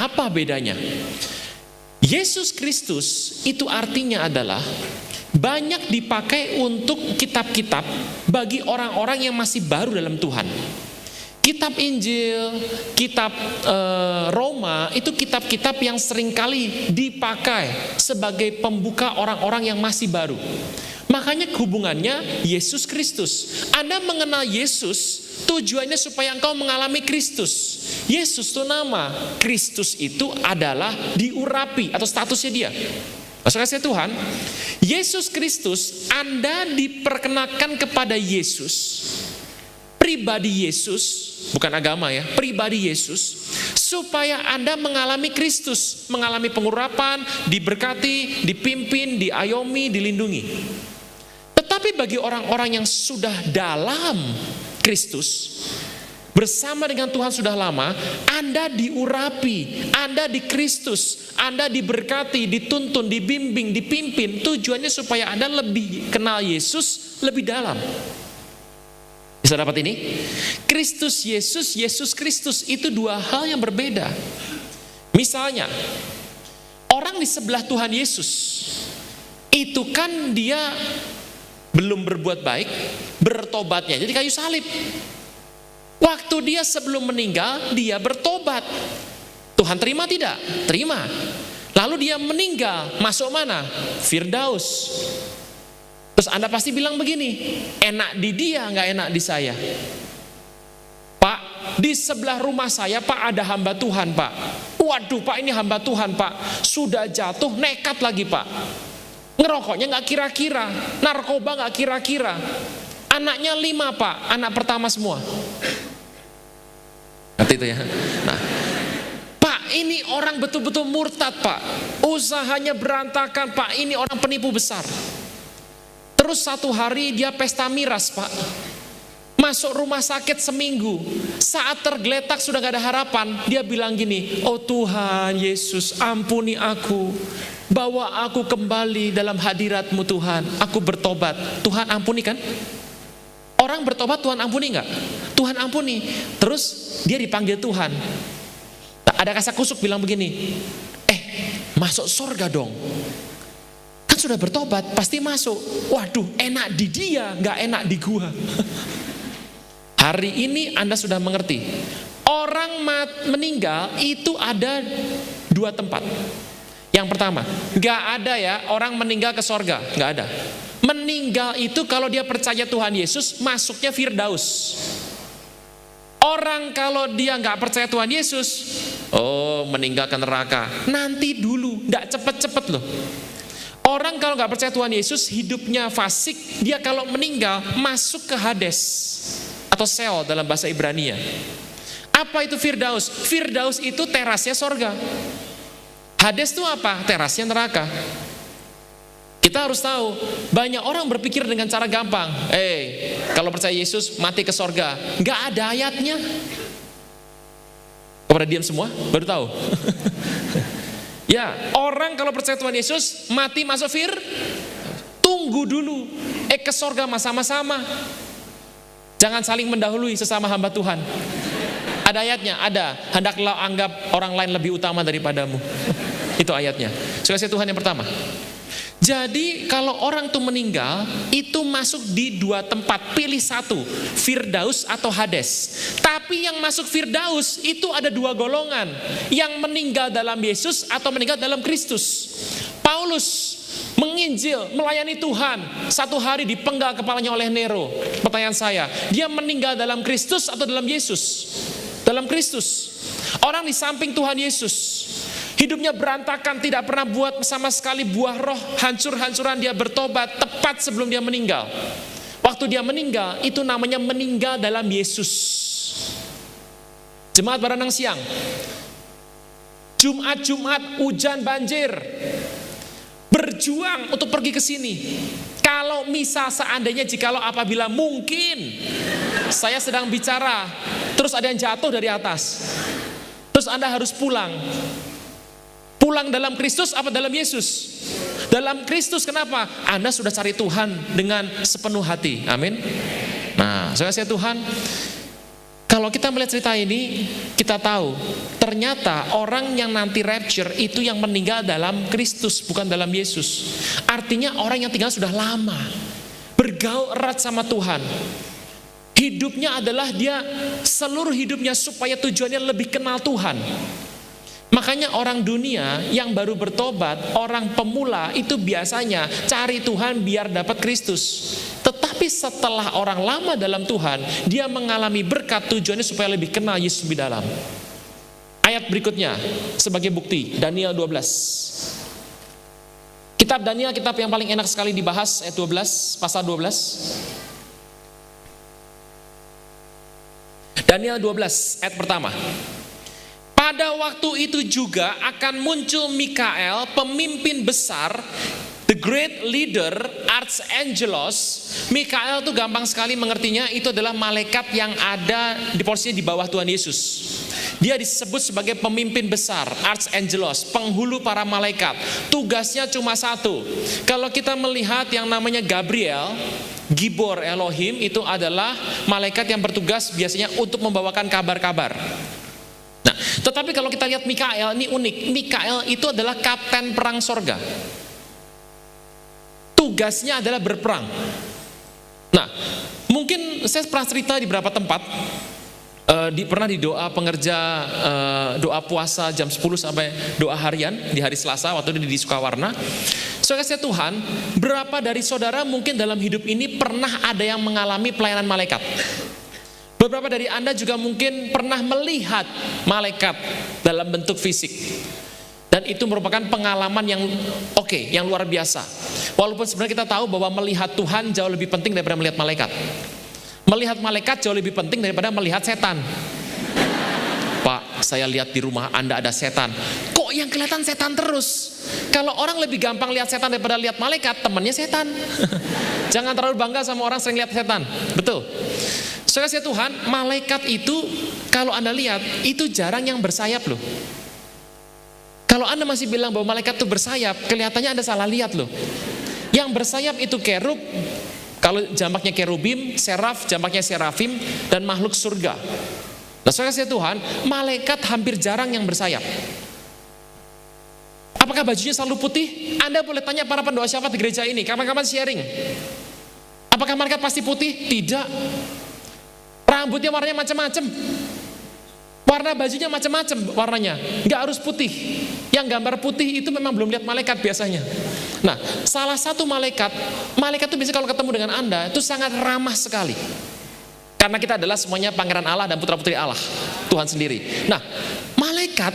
Apa bedanya? Yesus Kristus itu artinya adalah banyak dipakai untuk kitab-kitab bagi orang-orang yang masih baru dalam Tuhan. Kitab Injil, kitab Roma itu kitab-kitab yang seringkali dipakai sebagai pembuka orang-orang yang masih baru. Makanya hubungannya Yesus Kristus. Anda mengenal Yesus tujuannya supaya engkau mengalami Kristus. Yesus itu nama, Kristus itu adalah diurapi atau statusnya dia. Maksudnya saya Tuhan, Yesus Kristus, Anda diperkenakan kepada Yesus, pribadi Yesus, bukan agama ya, pribadi Yesus, supaya Anda mengalami Kristus, mengalami pengurapan, diberkati, dipimpin, diayomi, dilindungi. Tetapi bagi orang-orang yang sudah dalam Kristus, bersama dengan Tuhan sudah lama, Anda diurapi, Anda di Kristus, Anda diberkati, dituntun, dibimbing, dipimpin. Tujuannya supaya Anda lebih kenal Yesus lebih dalam. Bisa dapat ini? Kristus Yesus, Yesus Kristus itu dua hal yang berbeda. Misalnya, orang di sebelah Tuhan Yesus, itu kan dia belum berbuat baik, bertobatnya jadi kayu salib. Waktu dia sebelum meninggal, dia bertobat. Tuhan terima tidak? Terima. Lalu dia meninggal, masuk mana? Firdaus. Terus Anda pasti bilang begini, enak di dia, nggak enak di saya. Pak, di sebelah rumah saya Pak ada hamba Tuhan Pak. Waduh Pak, ini hamba Tuhan Pak. Sudah jatuh, nekat lagi Pak. Ngerokoknya nggak kira-kira, narkoba nggak kira-kira. Anaknya 5 Pak, anak pertama semua. Nanti itu ya. Nah, Pak ini orang betul-betul murtad Pak. Usahanya berantakan Pak, ini orang penipu besar. Terus satu hari dia pesta miras Pak. Masuk rumah sakit seminggu. Saat tergeletak sudah gak ada harapan, dia bilang gini, oh Tuhan Yesus ampuni aku. Bawa aku kembali dalam hadirat-Mu Tuhan. Aku bertobat. Tuhan ampuni kan? Orang bertobat Tuhan ampuni nggak? Tuhan ampuni. Terus dia dipanggil Tuhan. Nah, ada kasak kusuk bilang begini, masuk surga dong. Kan sudah bertobat, pasti masuk. Waduh, enak di dia, nggak enak di gua. Hari ini Anda sudah mengerti. Orang meninggal itu ada 2 tempat. Yang pertama, nggak ada ya orang meninggal ke surga, nggak ada. Meninggal itu kalau dia percaya Tuhan Yesus, masuknya Firdaus. Orang kalau dia nggak percaya Tuhan Yesus, oh meninggal ke neraka. Nanti dulu, nggak cepet-cepet loh. Orang kalau nggak percaya Tuhan Yesus, hidupnya fasik, dia kalau meninggal masuk ke Hades atau Sheol dalam bahasa Ibrania. Apa itu Firdaus? Firdaus itu terasnya sorga. Hades itu apa? Terasnya neraka. Kita harus tahu, banyak orang berpikir dengan cara gampang. Kalau percaya Yesus mati ke sorga. Nggak ada ayatnya. Kepada diam semua, baru tahu. Ya, orang kalau percaya Tuhan Yesus mati masuk tunggu dulu. Ke sorga sama-sama. Jangan saling mendahului sesama hamba Tuhan. Ada ayatnya, ada. Hendaklah anggap orang lain lebih utama daripadamu. Itu ayatnya. Saya Tuhan yang pertama. Jadi kalau orang itu meninggal, itu masuk di 2 tempat, pilih satu, Firdaus atau Hades. Tapi yang masuk Firdaus itu ada 2 golongan, yang meninggal dalam Yesus atau meninggal dalam Kristus. Paulus menginjil, melayani Tuhan, 1 hari dipenggal kepalanya oleh Nero. Pertanyaan saya, dia meninggal dalam Kristus atau dalam Yesus? Dalam Kristus. Orang di samping Tuhan Yesus, hidupnya berantakan, tidak pernah buat sama sekali buah roh, hancur-hancuran, dia bertobat tepat sebelum dia meninggal. Waktu dia meninggal, itu namanya meninggal dalam Yesus. Jemaat Baranang Siang, Jumat-Jumat hujan banjir, berjuang untuk pergi ke sini. Kalau misal seandainya jikalau apabila mungkin saya sedang bicara, terus ada yang jatuh dari atas, terus Anda harus pulang. Pulang dalam Kristus apa dalam Yesus? Dalam Kristus. Kenapa? Anda sudah cari Tuhan dengan sepenuh hati. Amin. Nah, saya Tuhan, Kalau kita melihat cerita ini, kita tahu ternyata orang yang nanti rapture itu yang meninggal dalam Kristus, bukan dalam Yesus. Artinya orang yang tinggal sudah lama, bergaul erat sama Tuhan. Hidupnya adalah dia seluruh hidupnya supaya tujuannya lebih kenal Tuhan. Makanya orang dunia yang baru bertobat, orang pemula itu biasanya cari Tuhan biar dapat Kristus. Tetapi setelah orang lama dalam Tuhan, dia mengalami berkat, tujuannya supaya lebih kenal Yesus lebih dalam. Ayat berikutnya sebagai bukti, Daniel 12. Kitab Daniel, kitab yang paling enak sekali dibahas, ayat 12, pasal 12. Daniel 12, ayat pertama. Pada waktu itu juga akan muncul Mikael, pemimpin besar, the great leader, archangelos. Mikael itu gampang sekali mengertinya, itu adalah malaikat yang ada di posisinya di bawah Tuhan Yesus. Dia disebut sebagai pemimpin besar, archangelos, penghulu para malaikat. Tugasnya cuma satu. Kalau kita melihat yang namanya Gabriel, Gibor Elohim, itu adalah malaikat yang bertugas biasanya untuk membawakan kabar-kabar. Nah, tetapi kalau kita lihat Mikael, ini unik. Mikael itu adalah kapten perang sorga. Tugasnya adalah berperang. Nah, mungkin saya pernah cerita di beberapa tempat, pernah di doa pengerja, doa puasa jam 10 sampai doa harian di hari Selasa, waktu itu di Sukawarna. Saudara Tuhan, berapa dari saudara mungkin dalam hidup ini pernah ada yang mengalami pelayanan malaikat? Beberapa dari Anda juga mungkin pernah melihat malaikat dalam bentuk fisik. Dan itu merupakan pengalaman yang yang luar biasa. Walaupun sebenarnya kita tahu bahwa melihat Tuhan jauh lebih penting daripada melihat malaikat. Melihat malaikat jauh lebih penting daripada melihat setan. Pak, saya lihat di rumah Anda ada setan. Kok yang kelihatan setan terus? Kalau orang lebih gampang lihat setan daripada lihat malaikat, temannya setan. Jangan terlalu bangga sama orang sering lihat setan. Betul. Saudara Tuhan, malaikat itu kalau Anda lihat, itu jarang yang bersayap loh. Kalau Anda masih bilang bahwa malaikat itu bersayap, kelihatannya Anda salah lihat loh. Yang bersayap itu kerub, kalau jamaknya kerubim, seraf, jamaknya serafim, dan makhluk surga. Nah saudara Tuhan, malaikat hampir jarang yang bersayap. Apakah bajunya selalu putih? Anda boleh tanya para pendoa syafaat di gereja ini, kapan-kapan sharing. Apakah malaikat pasti putih? Tidak. Rambutnya warnanya macam-macam, warna bajunya macam-macam warnanya, nggak harus putih. Yang gambar putih itu memang belum lihat malaikat biasanya. Nah, salah satu malaikat itu biasanya kalau ketemu dengan Anda itu sangat ramah sekali, karena kita adalah semuanya pangeran Allah dan putra-putri Allah, Tuhan sendiri. Nah, malaikat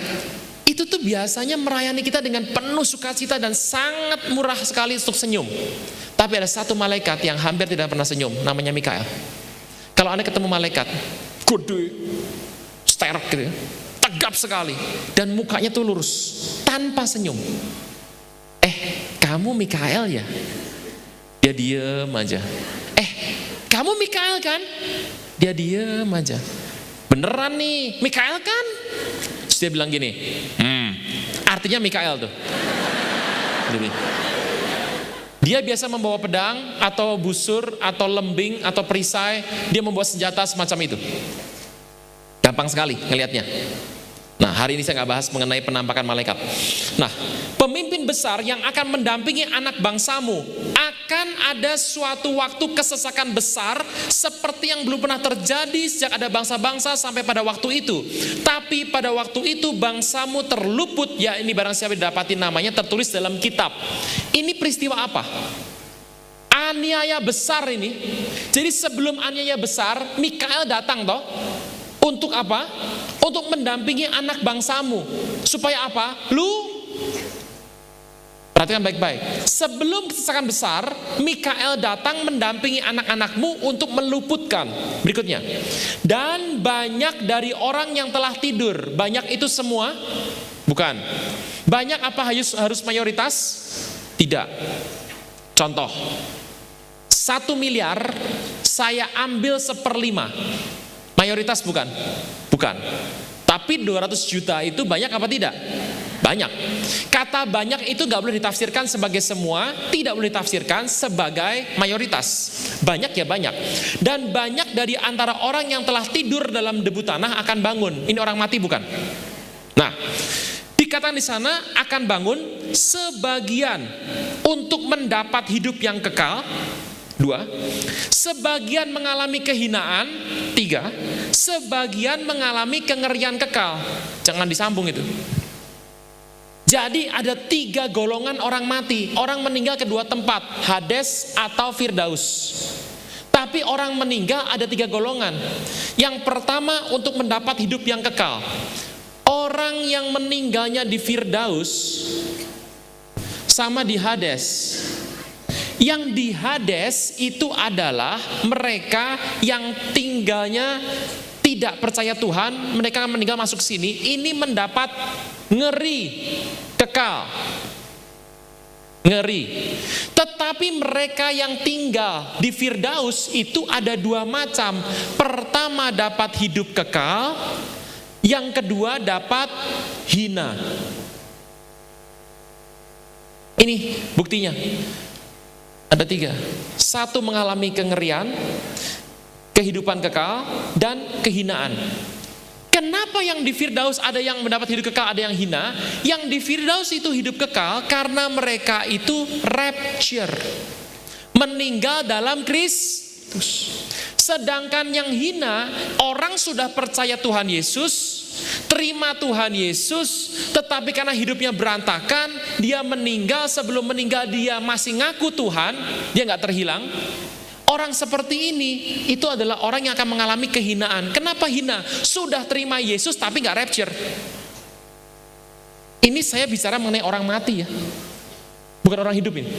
itu tuh biasanya merayani kita dengan penuh sukacita dan sangat murah sekali untuk senyum. Tapi ada satu malaikat yang hampir tidak pernah senyum, namanya Mikael. Kalau Anda ketemu malaikat, gede, sterk gitu ya, tegap sekali, dan mukanya tuh lurus, tanpa senyum. Kamu Mikael ya? Dia diem aja. Kamu Mikael kan? Dia diem aja. Beneran nih, Mikael kan? Terus dia bilang gini, artinya Mikael tuh. Jadi, dia biasa membawa pedang atau busur atau lembing atau perisai. Dia membawa senjata semacam itu. Gampang sekali ngelihatnya. Nah, hari ini saya nggak bahas mengenai penampakan malaikat. Nah, pemimpin besar yang akan mendampingi anak bangsamu, akan ada suatu waktu kesesakan besar seperti yang belum pernah terjadi sejak ada bangsa-bangsa sampai pada waktu itu. Tapi pada waktu itu bangsamu terluput, ya ini barang siapa didapati namanya tertulis dalam kitab. Ini peristiwa apa? Aniaya besar ini. Jadi sebelum aniaya besar, Mikael datang toh. Untuk apa? Untuk mendampingi anak bangsamu. Supaya apa? Perhatikan baik-baik. Sebelum kesesakan besar, Mikael datang mendampingi anak-anakmu untuk meluputkan. Berikutnya. Dan banyak dari orang yang telah tidur. Banyak itu semua? Bukan. Banyak apa harus mayoritas? Tidak. Contoh. 1 miliar saya ambil 1/5. Mayoritas bukan? Bukan. Tapi 200 juta itu banyak apa tidak? Banyak. Kata banyak itu gak boleh ditafsirkan sebagai semua, tidak boleh ditafsirkan sebagai mayoritas. Banyak ya banyak. Dan banyak dari antara orang yang telah tidur dalam debu tanah akan bangun. Ini orang mati bukan? Nah, dikatakan di sana akan bangun sebagian untuk mendapat hidup yang kekal. 2, sebagian mengalami kehinaan. 3, sebagian mengalami kengerian kekal. Jangan disambung itu. Jadi ada 3 golongan orang mati. Orang meninggal kedua tempat, Hades atau Firdaus. Tapi orang meninggal ada 3 golongan. Yang pertama untuk mendapat hidup yang kekal. Orang yang meninggalnya di Firdaus sama di Hades. Yang di Hades itu adalah mereka yang tinggalnya tidak percaya Tuhan, mereka meninggal masuk sini, ini mendapat ngeri kekal. Ngeri. Tetapi mereka yang tinggal di Firdaus itu ada 2 macam. Pertama dapat hidup kekal, yang kedua dapat hina. Ini buktinya. Ada 3. 1 mengalami kengerian, kehidupan kekal, dan kehinaan. Kenapa yang di Firdaus ada yang mendapat hidup kekal, ada yang hina? Yang di Firdaus itu hidup kekal karena mereka itu rapture, meninggal dalam Kristus. Sedangkan yang hina, orang sudah percaya Tuhan Yesus, terima Tuhan Yesus, tetapi karena hidupnya berantakan, dia meninggal. Sebelum meninggal dia masih ngaku Tuhan, dia nggak terhilang. Orang seperti ini itu adalah orang yang akan mengalami kehinaan. Kenapa hina? Sudah terima Yesus tapi nggak rapture. Ini saya bicara mengenai orang mati ya, bukan orang hidup ini.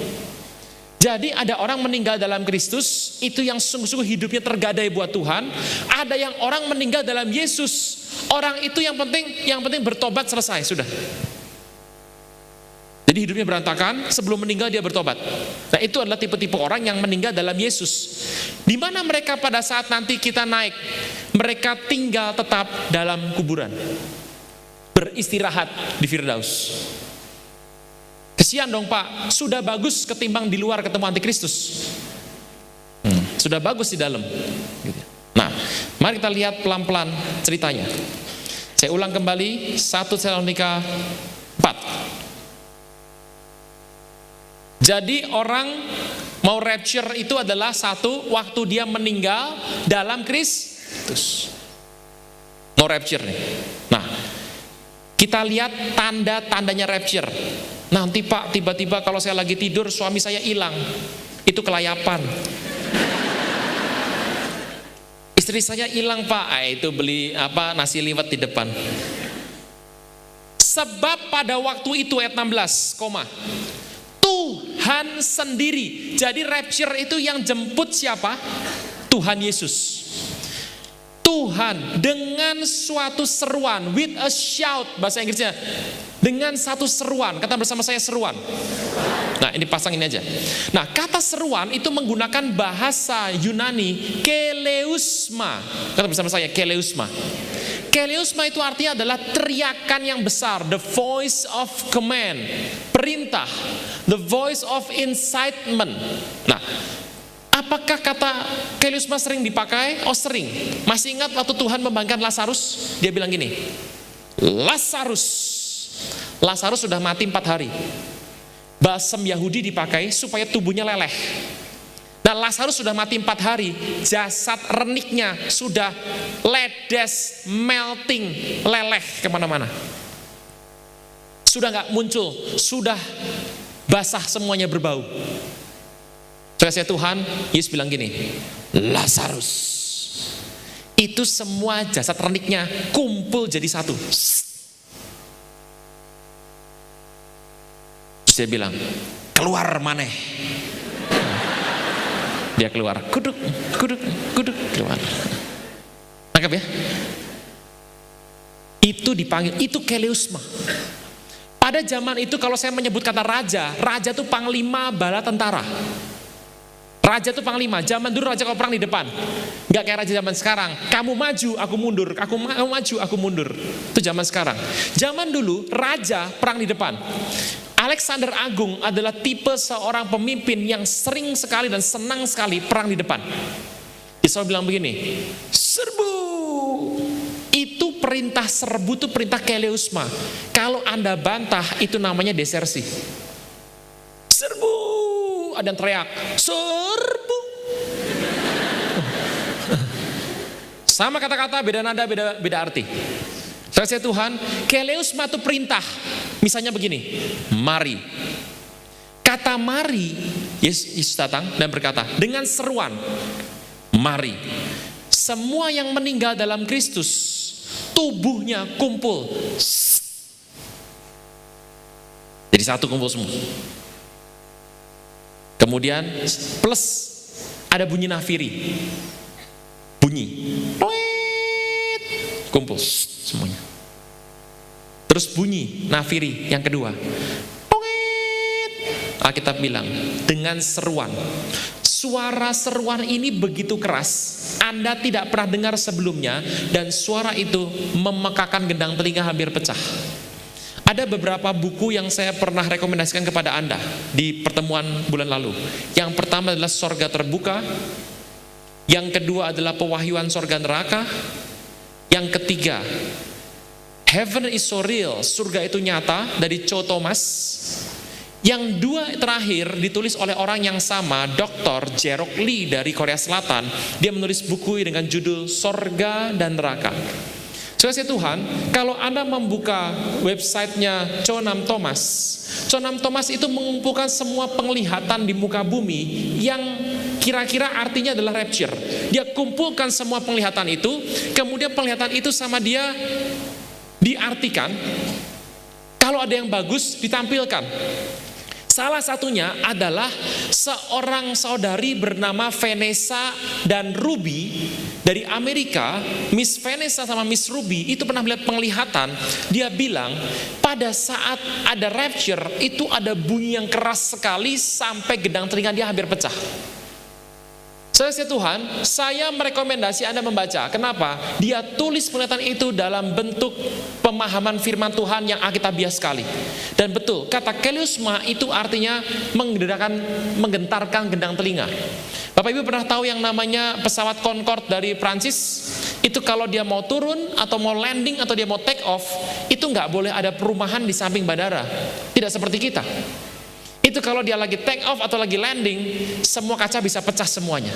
Jadi ada orang meninggal dalam Kristus, itu yang sungguh-sungguh hidupnya tergadai buat Tuhan. Ada yang orang meninggal dalam Yesus, orang itu yang penting bertobat, selesai, sudah. Jadi hidupnya berantakan, sebelum meninggal dia bertobat. Nah itu adalah tipe-tipe orang yang meninggal dalam Yesus. Di mana mereka pada saat nanti kita naik, mereka tinggal tetap dalam kuburan, beristirahat di Firdaus. Kesian dong Pak, sudah bagus ketimbang di luar ketemu antikristus. Sudah bagus di dalam. Nah, mari kita lihat pelan-pelan ceritanya. Saya ulang kembali 1 Tesalonika 4. Jadi orang mau rapture itu adalah 1, waktu dia meninggal dalam Kristus. Mau rapture nih. Nah, kita lihat tanda-tandanya rapture. Nanti Pak, tiba-tiba kalau saya lagi tidur suami saya hilang, itu kelayapan. Istri saya hilang Pak, itu beli nasi liwet di depan. Sebab pada waktu itu ayat 16, Tuhan sendiri. Jadi rapture itu yang jemput siapa? Tuhan Yesus. Tuhan dengan suatu seruan, with a shout, bahasa Inggrisnya, dengan satu seruan. Kata bersama saya seruan. Nah ini pasang ini aja. Nah kata seruan itu menggunakan bahasa Yunani keleusma. Kata bersama saya keleusma. Keleusma itu artinya adalah teriakan yang besar, the voice of command, perintah, the voice of incitement. Nah, apakah kata keleusma sering dipakai? Oh sering. Masih ingat waktu Tuhan membangkitkan Lazarus? Dia bilang gini, Lazarus sudah mati 4 hari. Balsam Yahudi dipakai supaya tubuhnya leleh. Nah Lazarus sudah mati 4 hari, jasad reniknya sudah ledes, melting, leleh kemana-mana. Sudah gak muncul, sudah basah semuanya berbau. Saya Tuhan, Yesus bilang gini, Lazarus, itu semua jasad reniknya kumpul jadi satu. Terus dia bilang, keluar maneh. Dia keluar, kuduk, keluar. Tangkap ya? Itu dipanggil, itu keleusma. Pada zaman itu kalau saya menyebut kata raja, raja itu panglima bala tentara. Raja itu panglima. Zaman dulu raja kalau perang di depan. Nggak kayak raja zaman sekarang. Kamu maju, aku mundur. Kamu maju, aku mundur. Itu zaman sekarang. Zaman dulu raja perang di depan. Alexander Agung adalah tipe seorang pemimpin yang sering sekali dan senang sekali perang di depan. Dia selalu bilang begini, serbu. Itu perintah serbu, itu perintah keleusma. Kalau Anda bantah, itu namanya desersi. Serbu. Ada yang teriak, serbu. Sama kata-kata, beda nada, beda arti. Saya Tuhan, keleusma itu perintah. Misalnya begini, mari. Kata mari, Yesus datang dan berkata, dengan seruan, mari. Semua yang meninggal dalam Kristus, tubuhnya kumpul. Jadi satu kumpul semua. Kemudian plus ada bunyi nafiri. Bunyi. Kumpul semuanya. Terus bunyi nafiri yang kedua. Alkitab bilang dengan seruan. Suara seruan ini begitu keras, Anda tidak pernah dengar sebelumnya, dan suara itu memekakan gendang telinga hampir pecah. Ada beberapa buku yang saya pernah rekomendasikan kepada Anda di pertemuan bulan lalu. Yang pertama adalah Sorga Terbuka. Yang kedua adalah Pewahyuan Sorga Neraka. Yang ketiga, Heaven is so real, surga itu nyata, dari Cho Thomas. Yang dua terakhir ditulis oleh orang yang sama, Dr. Jerok Lee dari Korea Selatan. Dia menulis buku dengan judul Sorga dan Neraka. Saudara Tuhan, kalau Anda membuka websitenya Cho Nam Thomas, Cho Nam Thomas itu mengumpulkan semua penglihatan di muka bumi yang kira-kira artinya adalah rapture. Dia kumpulkan semua penglihatan itu, kemudian penglihatan itu sama dia diartikan. Kalau ada yang bagus ditampilkan. Salah satunya adalah seorang saudari bernama Vanessa dan Ruby dari Amerika. Miss Vanessa sama Miss Ruby itu pernah melihat penglihatan. Dia bilang pada saat ada rapture itu ada bunyi yang keras sekali sampai gendang telinga dia hampir pecah. Saudara Tuhan, saya merekomendasi Anda membaca. Kenapa? Dia tulis penglihatan itu dalam bentuk pemahaman firman Tuhan yang alkitabiah sekali. Dan betul, kata keleusma itu artinya menggentarkan gendang telinga. Bapak Ibu pernah tahu yang namanya pesawat Concorde dari Prancis? Itu kalau dia mau turun atau mau landing atau dia mau take off, itu nggak boleh ada perumahan di samping bandara. Tidak seperti kita. Itu kalau dia lagi take off atau lagi landing, semua kaca bisa pecah semuanya.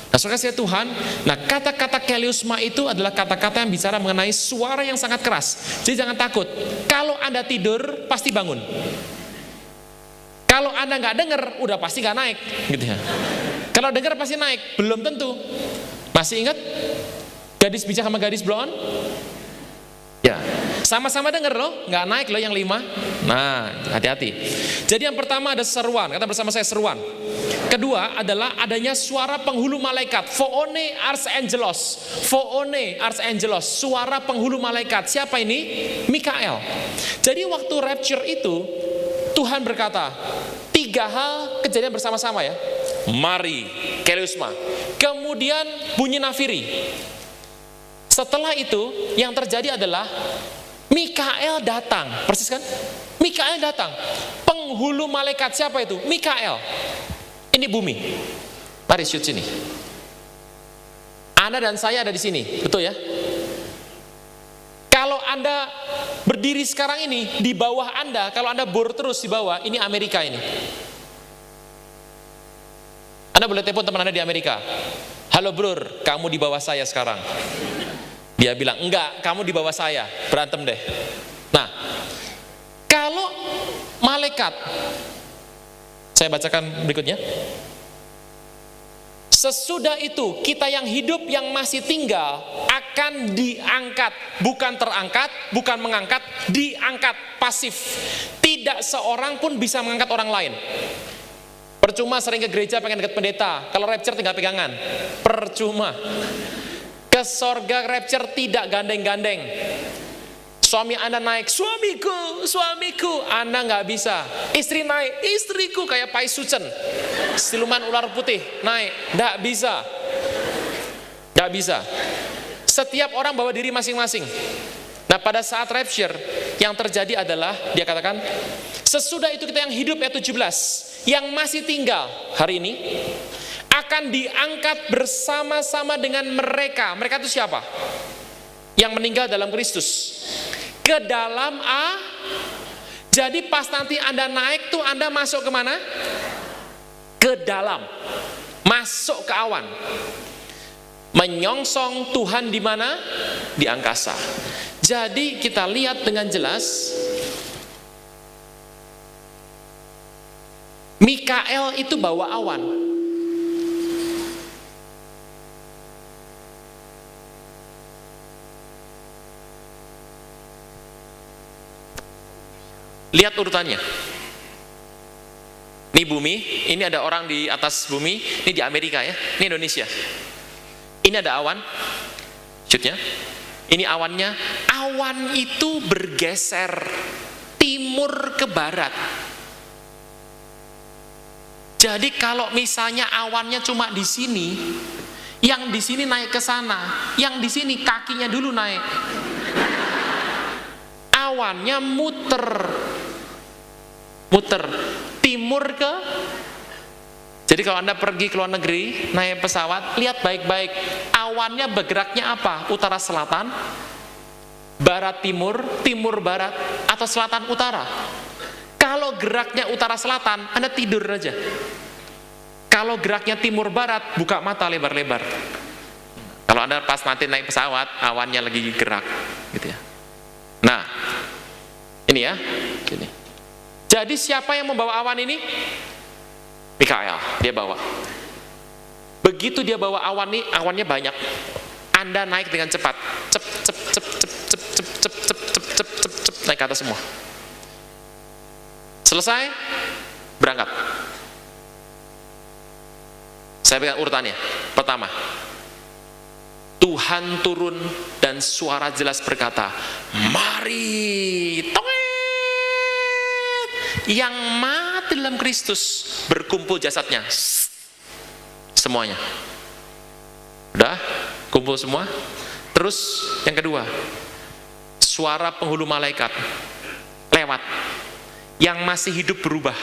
Nah, saudara saya Tuhan, nah kata-kata keleusma itu adalah kata-kata yang bicara mengenai suara yang sangat keras. Jadi jangan takut. Kalau Anda tidur, pasti bangun. Kalau Anda nggak dengar, udah pasti nggak naik, gitu ya. Kalau dengar pasti naik, belum tentu. Masih ingat gadis bijak sama gadis blonde? Ya, sama-sama dengar loh, nggak naik loh yang 5. Nah, hati-hati. Jadi yang pertama ada seruan, kata bersama saya seruan. Kedua adalah adanya suara penghulu malaikat, Foone Archangelos. Foone Archangelos, suara penghulu malaikat. Siapa ini? Mikael. Jadi waktu rapture itu, Tuhan berkata, 3 hal kejadian bersama-sama ya. Mari, keleusma. Kemudian bunyi nafiri. Setelah itu yang terjadi adalah Mikael datang, persis kan? Mikael datang. Penghulu malaikat siapa itu? Mikael. Ini bumi. Mari shoot sini. Anda dan saya ada di sini, betul ya? Kalau Anda berdiri sekarang ini di bawah Anda, kalau Anda bor terus di bawah, ini Amerika ini. Anda boleh telepon teman Anda di Amerika. Halo bror, kamu di bawah saya sekarang. Dia bilang, enggak, kamu di bawah saya, berantem deh. Nah, kalau malaikat, saya bacakan berikutnya. Sesudah itu, kita yang hidup yang masih tinggal akan diangkat. Bukan terangkat, bukan mengangkat, diangkat, pasif. Tidak seorang pun bisa mengangkat orang lain. Percuma sering ke gereja pengen deket pendeta, kalau rapture tinggal pegangan. Percuma. Ke sorga rapture tidak gandeng-gandeng. Suami Anda naik, suamiku, suamiku. Anda nggak bisa. Istri naik, istriku, kayak Pai Sucen, siluman ular putih naik. Nggak bisa. Nggak bisa. Setiap orang bawa diri masing-masing. Nah, pada saat rapture, yang terjadi adalah, dia katakan, sesudah itu kita yang hidup, ayat 17, yang masih tinggal hari ini, akan diangkat bersama-sama dengan mereka. Mereka itu siapa? Yang meninggal dalam Kristus. Ke dalam Jadi pas nanti Anda naik tuh, Anda masuk kemana? Ke dalam. Masuk ke awan. Menyongsong Tuhan di mana? Di angkasa. Jadi kita lihat dengan jelas, Mikael itu bawa awan. Lihat urutannya. Ini bumi, ini ada orang di atas bumi, ini di Amerika ya, ini Indonesia. Ini ada awan, shootnya. Ini awannya, awan itu bergeser timur ke barat. Jadi kalau misalnya awannya cuma di sini, yang di sini naik ke sana, yang di sini kakinya dulu naik. Awannya muter timur ke. Jadi kalau Anda pergi ke luar negeri naik pesawat, lihat baik-baik awannya bergeraknya apa? Utara selatan, barat timur, timur barat, atau selatan utara. Kalau geraknya utara selatan, Anda tidur aja. Kalau geraknya timur barat, buka mata lebar-lebar. Kalau Anda pas nanti naik pesawat, awannya lagi gerak gitu ya. Nah, ini ya, gini. Jadi siapa yang membawa awan ini? Mikael, dia bawa. Begitu dia bawa awan ini, awannya banyak. Anda naik dengan cepat, cep, naik ke atas semua. Selesai, berangkat. Saya pegang urutannya. Pertama, Tuhan turun dan suara jelas berkata, mari. Yang mati dalam Kristus berkumpul jasadnya, semuanya. Udah kumpul semua. Terus yang kedua, suara penghulu malaikat lewat. Yang masih hidup berubah,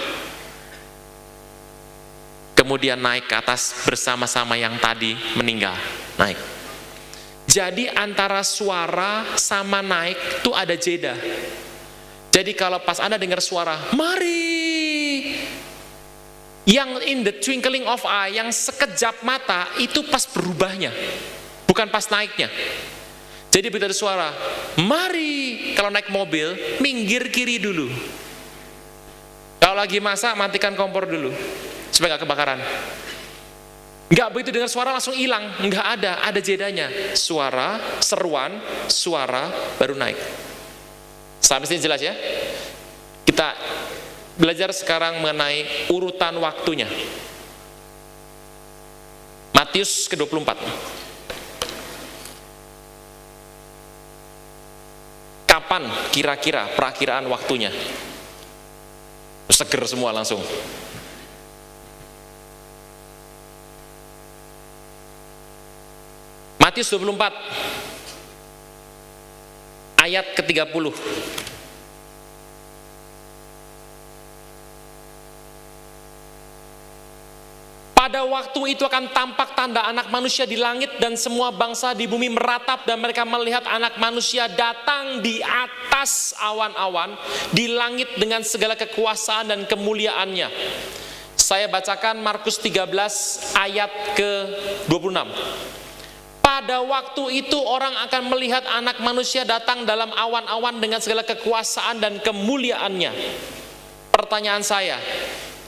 kemudian naik ke atas bersama-sama yang tadi meninggal. Naik. Jadi antara suara sama naik itu ada jeda. Jadi kalau pas Anda dengar suara, mari, yang in the twinkling of eye, yang sekejap mata, itu pas berubahnya, bukan pas naiknya. Jadi begitu ada suara, mari, kalau naik mobil, minggir kiri dulu. Kalau lagi masak, matikan kompor dulu, supaya nggak kebakaran. Nggak begitu dengar suara langsung hilang, nggak ada jedanya. Suara, seruan, suara, baru naik. Sampai sini jelas ya? Kita belajar sekarang mengenai urutan waktunya. Matius ke-24. Kapan kira-kira perakiraan waktunya? Seger semua langsung. Matius 24 ayat ke-30. Pada waktu itu akan tampak tanda anak manusia di langit, dan semua bangsa di bumi meratap, dan mereka melihat anak manusia datang di atas awan-awan di langit dengan segala kekuasaan dan kemuliaannya. Saya bacakan Markus 13 ayat ke-26. Pada waktu itu orang akan melihat anak manusia datang dalam awan-awan dengan segala kekuasaan dan kemuliaannya. Pertanyaan saya,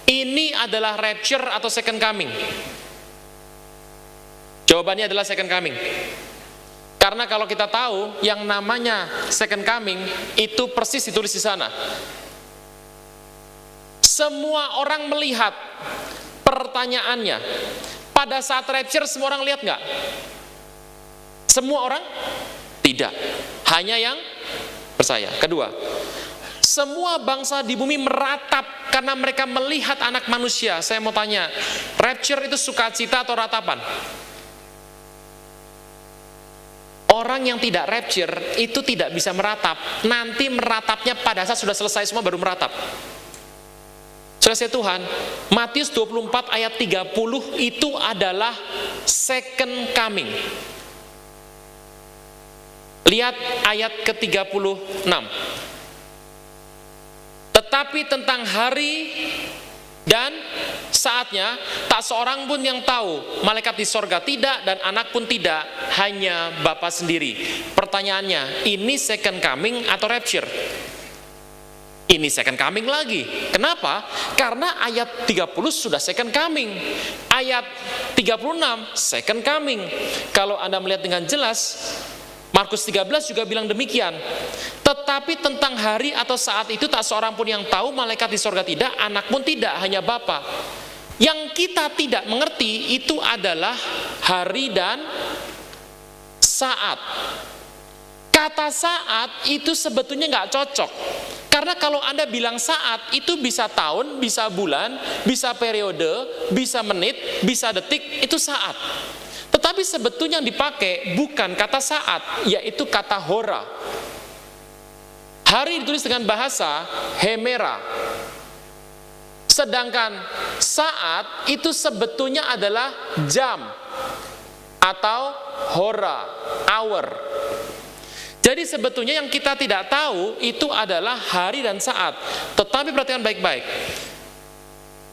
ini adalah rapture atau second coming? Jawabannya adalah second coming. Karena kalau kita tahu yang namanya second coming itu persis ditulis di sana. Semua orang melihat. Pertanyaannya, pada saat rapture semua orang lihat nggak? Semua orang? Tidak. Hanya yang percaya. Kedua, semua bangsa di bumi meratap karena mereka melihat anak manusia. Saya mau tanya, rapture itu sukacita atau ratapan? Orang yang tidak rapture itu tidak bisa meratap. Nanti meratapnya pada saat sudah selesai semua baru meratap. Selesai Tuhan, Matius 24 ayat 30 itu adalah second coming. Lihat ayat ke-36. Tetapi tentang hari dan saatnya, tak seorang pun yang tahu, malaikat di sorga tidak, dan anak pun tidak, hanya Bapa sendiri. Pertanyaannya, ini second coming atau rapture? Ini second coming lagi. Kenapa? Karena ayat 30 sudah second coming. Ayat 36 second coming. Kalau Anda melihat dengan jelas, Markus 13 juga bilang demikian. Tetapi tentang hari atau saat itu tak seorang pun yang tahu, malaikat di sorga tidak, anak pun tidak, hanya Bapa. Yang kita tidak mengerti itu adalah hari dan saat. Kata saat itu sebetulnya nggak cocok. Karena kalau Anda bilang saat, itu bisa tahun, bisa bulan, bisa periode, bisa menit, bisa detik, itu saat. Tetapi sebetulnya yang dipakai bukan kata saat, yaitu kata hora. Hari ditulis dengan bahasa hemera. Sedangkan saat itu sebetulnya adalah jam atau hora, hour. Jadi sebetulnya yang kita tidak tahu itu adalah hari dan saat. Tetapi perhatikan baik-baik.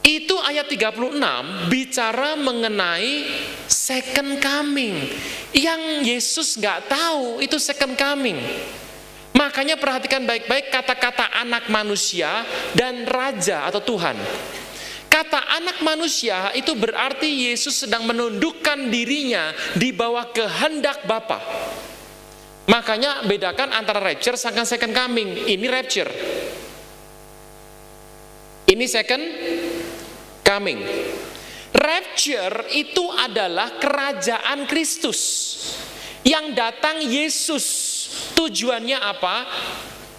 Itu ayat 36 bicara mengenai second coming. Yang Yesus nggak tahu itu second coming. Makanya perhatikan baik-baik kata-kata anak manusia dan raja atau Tuhan. Kata anak manusia itu berarti Yesus sedang menundukkan dirinya di bawah kehendak Bapa. Makanya bedakan antara rapture sama second coming. Ini rapture. Ini second coming. Rapture itu adalah kerajaan Kristus. Yang datang Yesus. Tujuannya apa?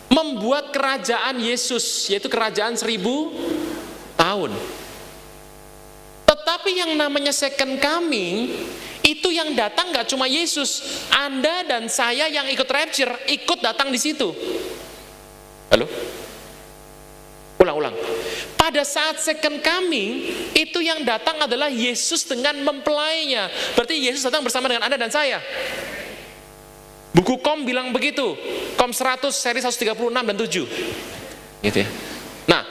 Membuat kerajaan Yesus, yaitu kerajaan 1000 tahun. Tetapi yang namanya second coming, itu yang datang gak cuma Yesus. Anda dan saya yang ikut rapture, ikut datang di situ. Halo? Ulang-ulang. Pada saat second coming, itu yang datang adalah Yesus dengan mempelainya. Berarti Yesus datang bersama dengan Anda dan saya. Buku Kom bilang begitu. Kom 100, seri 136 dan 7. Gitu ya. Nah,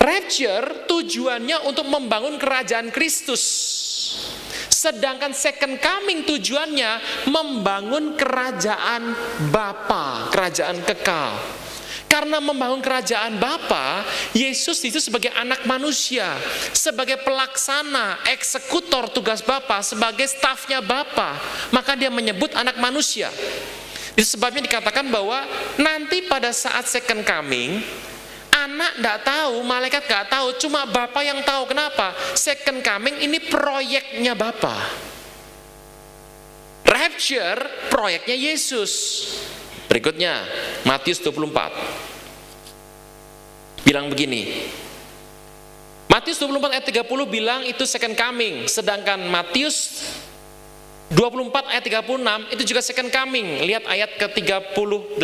rapture tujuannya untuk membangun kerajaan Kristus. Sedangkan second coming tujuannya membangun kerajaan Bapa, kerajaan kekal. Karena membangun kerajaan Bapa, Yesus itu sebagai anak manusia, sebagai pelaksana, eksekutor tugas Bapa, sebagai stafnya Bapa, maka dia menyebut anak manusia. Itu sebabnya dikatakan bahwa nanti pada saat second coming, anak tidak tahu, malaikat tidak tahu, cuma Bapa yang tahu. Kenapa? Second coming ini proyeknya Bapa. Rapture proyeknya Yesus. Berikutnya, Matius 24. Bilang begini. Matius 24 ayat 30 bilang itu second coming. Sedangkan Matius 24 ayat 36 itu juga second coming. Lihat ayat ke-38.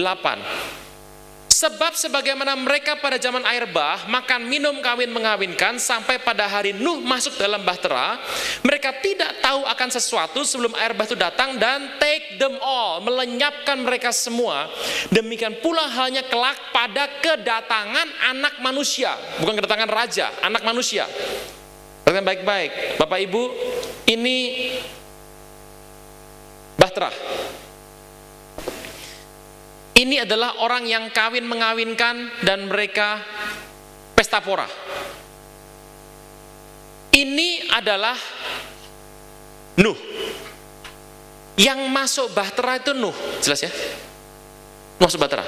Sebab sebagaimana mereka pada zaman air bah, makan, minum, kawin, mengawinkan, sampai pada hari Nuh masuk dalam bahtera, mereka tidak tahu akan sesuatu sebelum air bah itu datang dan take them all, melenyapkan mereka semua. Demikian pula halnya kelak pada kedatangan anak manusia, bukan kedatangan raja, anak manusia. Perhatikan baik-baik, Bapak Ibu, ini bahtera. Ini adalah orang yang kawin mengawinkan dan mereka pesta pora. Ini adalah Nuh. Yang masuk bahtera itu Nuh, jelas ya? Masuk bahtera.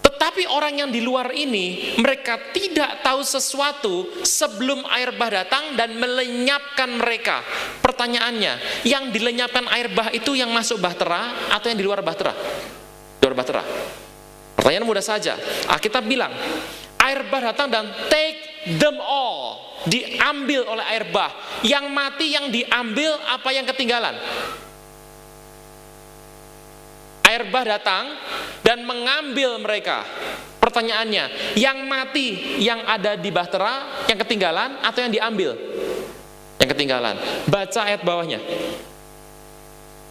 Tetapi orang yang di luar ini, mereka tidak tahu sesuatu sebelum air bah datang dan melenyapkan mereka. Pertanyaannya, yang dilenyapkan air bah itu yang masuk bahtera atau yang di luar bahtera? Dua bahtera. Pertanyaan mudah saja. Alkitab bilang, air bah datang dan take them all. Diambil oleh air bah. Yang mati yang diambil, apa yang ketinggalan? Air bah datang dan mengambil mereka. Pertanyaannya, yang mati yang ada di bahtera, yang ketinggalan atau yang diambil? Yang ketinggalan. Baca ayat bawahnya.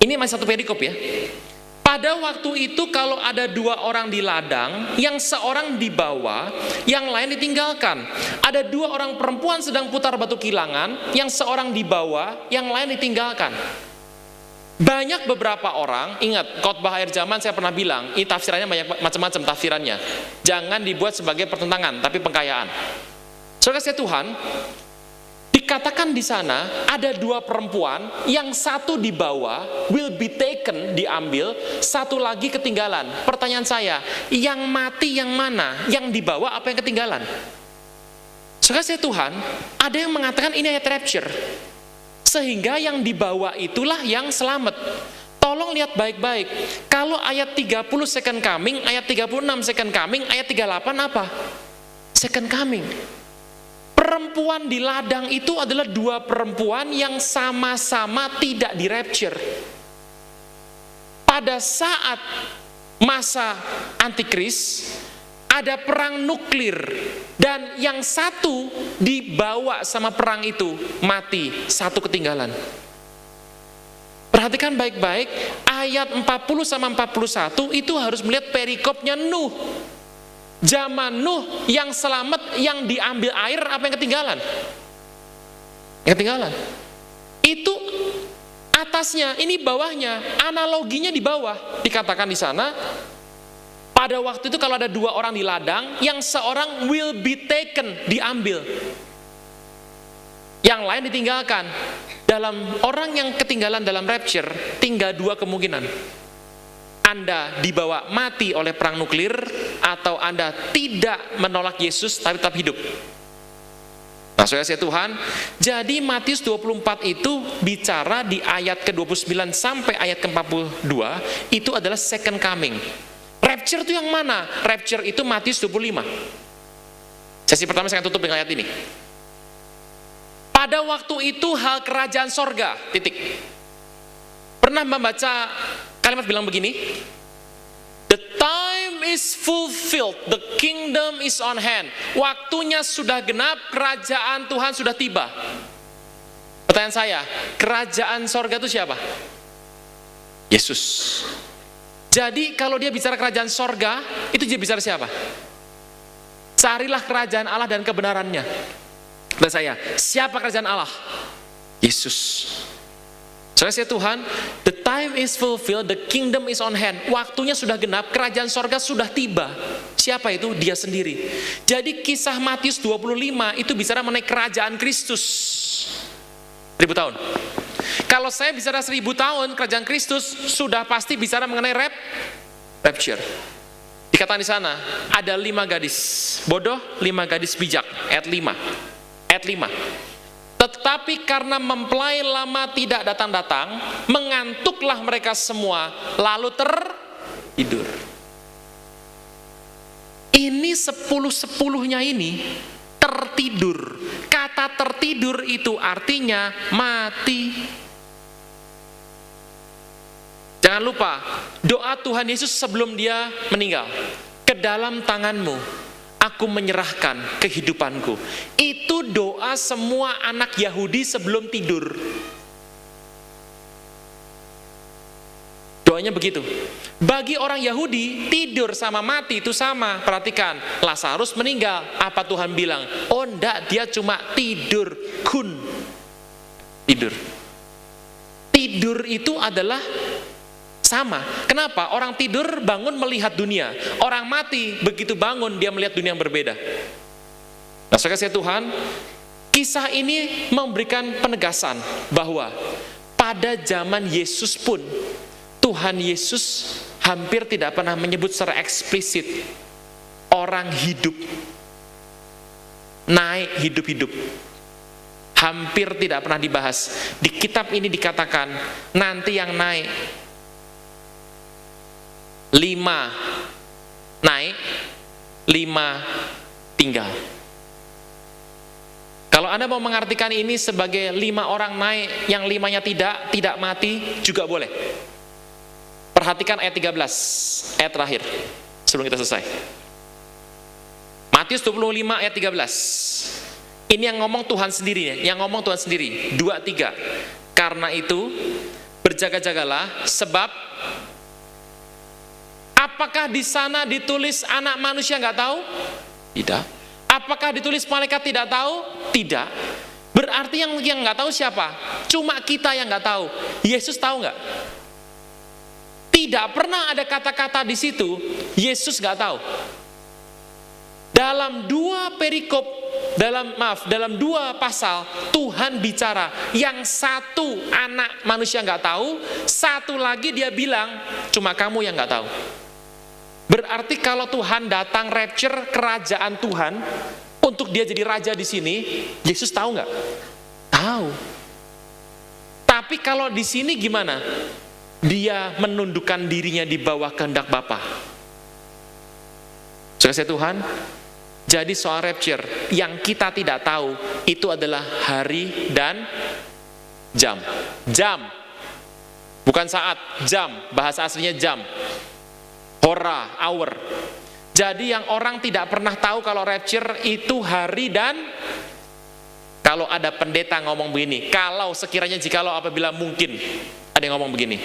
Ini masih satu perikop ya. Pada waktu itu kalau ada dua orang di ladang, yang seorang dibawa, yang lain ditinggalkan. Ada dua orang perempuan sedang putar batu kilangan, yang seorang dibawa, yang lain ditinggalkan. Banyak beberapa orang, ingat khotbah akhir zaman saya pernah bilang, ini tafsirannya banyak macam-macam tafsirannya. Jangan dibuat sebagai pertentangan, tapi pengkayaan. Saudara kasih Tuhan, dikatakan di sana ada dua perempuan, yang satu dibawa, will be taken, diambil, satu lagi ketinggalan. Pertanyaan saya, yang mati yang mana? Yang dibawa apa yang ketinggalan? Saudara kasih Tuhan, ada yang mengatakan ini ayat rapture. Sehingga yang dibawa itulah yang selamat. Tolong lihat baik-baik. Kalau ayat 30 second coming, ayat 36 second coming, ayat 38 apa? Second coming. Perempuan di ladang itu adalah dua perempuan yang sama-sama tidak di rapture. Pada saat masa antikris, ada perang nuklir, dan yang satu dibawa sama perang itu mati, satu ketinggalan. Perhatikan baik-baik, ayat 40 sama 41 itu harus melihat perikopnya Nuh. Zaman Nuh yang selamat, yang diambil air, apa yang ketinggalan? Yang ketinggalan. Itu atasnya, ini bawahnya, analoginya di bawah. Dikatakan di sana, pada waktu itu kalau ada dua orang di ladang, yang seorang will be taken, diambil. Yang lain ditinggalkan. Dalam orang yang ketinggalan dalam rapture, tinggal dua kemungkinan. Anda dibawa mati oleh perang nuklir, atau Anda tidak menolak Yesus tapi tetap hidup. Nah, saudara Tuhan, jadi Matius 24 itu bicara di ayat ke-29 sampai ayat ke-42, itu adalah second coming. Rapture itu yang mana? Rapture itu Matius 25. Sesi pertama saya akan tutup dengan ayat ini. Pada waktu itu hal kerajaan sorga, titik. Pernah membaca kalimat bilang begini, the time is fulfilled, the kingdom is on hand. Waktunya sudah genap, kerajaan Tuhan sudah tiba. Pertanyaan saya, kerajaan sorga itu siapa? Yesus. Jadi kalau dia bicara kerajaan sorga, itu dia bicara siapa? Carilah kerajaan Allah dan kebenarannya. Dan saya, siapa kerajaan Allah? Yesus. Saudara Tuhan, the time is fulfilled, the kingdom is on hand. Waktunya sudah genap, kerajaan sorga sudah tiba. Siapa itu? Dia sendiri. Jadi kisah Matius 25 itu bicara mengenai kerajaan Kristus. 1000 tahun. Kalau saya bicara 1000 tahun, kerajaan Kristus sudah pasti bicara mengenai rapture. Dikatakan di sana, ada 5 gadis bodoh, 5 gadis bijak. Ayat 5. Ayat 5. Tetapi karena mempelai lama tidak datang-datang, mengantuklah mereka semua, lalu tertidur. Ini 10-10-nya ini tertidur. Kata tertidur itu artinya mati. Jangan lupa, doa Tuhan Yesus sebelum dia meninggal. Ke dalam tanganmu aku menyerahkan kehidupanku. Itu doa semua anak Yahudi sebelum tidur. Doanya begitu. Bagi orang Yahudi, tidur sama mati itu sama. Perhatikan, Lazarus meninggal. Apa Tuhan bilang? Oh enggak, dia cuma tidur. Tidur. Tidur itu adalah sama. Kenapa? Orang tidur bangun melihat dunia. Orang mati begitu bangun dia melihat dunia yang berbeda. Nah, saudara Tuhan, kisah ini memberikan penegasan bahwa pada zaman Yesus pun Tuhan Yesus hampir tidak pernah menyebut secara eksplisit orang hidup, naik hidup-hidup. Hampir tidak pernah dibahas. Di kitab ini dikatakan nanti yang naik 5 naik, 5 tinggal. Kalau Anda mau mengartikan ini sebagai 5 orang naik, yang 5-nya tidak mati, juga boleh. Perhatikan ayat 13, ayat terakhir, sebelum kita selesai. Matius 25 ayat 13. Ini yang ngomong Tuhan sendiri, yang ngomong Tuhan sendiri. 2-3. Karena itu, berjaga-jagalah, sebab apakah di sana ditulis anak manusia nggak tahu? Tidak. Apakah ditulis malaikat tidak tahu? Tidak. Berarti yang nggak tahu siapa? Cuma kita yang nggak tahu. Yesus tahu nggak? Tidak pernah ada kata-kata di situ Yesus nggak tahu. Dalam 2 perikop, dalam 2 pasal Tuhan bicara, yang satu anak manusia nggak tahu, satu lagi dia bilang cuma kamu yang nggak tahu. Berarti kalau Tuhan datang rapture kerajaan Tuhan untuk dia jadi raja di sini, Yesus tahu nggak? Tahu. Tapi kalau di sini gimana? Dia menundukkan dirinya di bawah kehendak Bapa. Saudara Tuhan, jadi soal rapture yang kita tidak tahu itu adalah hari dan jam. Jam, bukan saat, jam. Bahasa aslinya jam. Hora, hour. Jadi yang orang tidak pernah tahu kalau rapture itu hari dan, kalau ada pendeta ngomong begini, kalau sekiranya jikalau apabila mungkin, ada yang ngomong begini,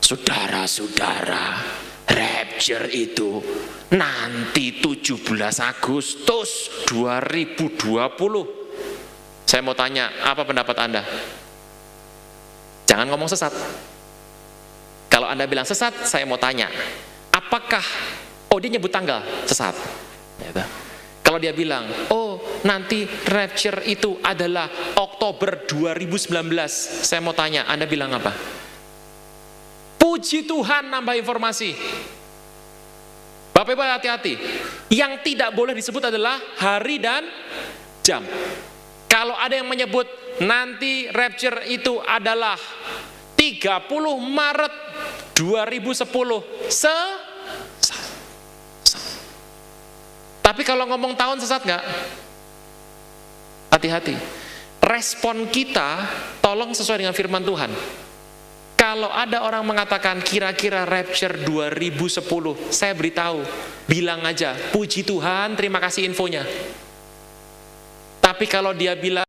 saudara-saudara, rapture itu nanti 17 Agustus 2020. Saya mau tanya, apa pendapat Anda? Jangan ngomong sesat. Kalau Anda bilang sesat, saya mau tanya, apakah, oh dia nyebut tanggal, sesat. Kalau dia bilang, oh nanti rapture itu adalah Oktober 2019, saya mau tanya, Anda bilang apa? Puji Tuhan, nambah informasi. Bapak Ibu hati-hati, yang tidak boleh disebut adalah hari dan jam. Kalau ada yang menyebut nanti rapture itu adalah 30 Maret 2010, tapi kalau ngomong tahun sesat nggak? Hati-hati. Respon kita tolong sesuai dengan firman Tuhan. Kalau ada orang mengatakan kira-kira rapture 2010, saya beritahu, bilang aja, puji Tuhan, terima kasih infonya. Tapi kalau dia bilang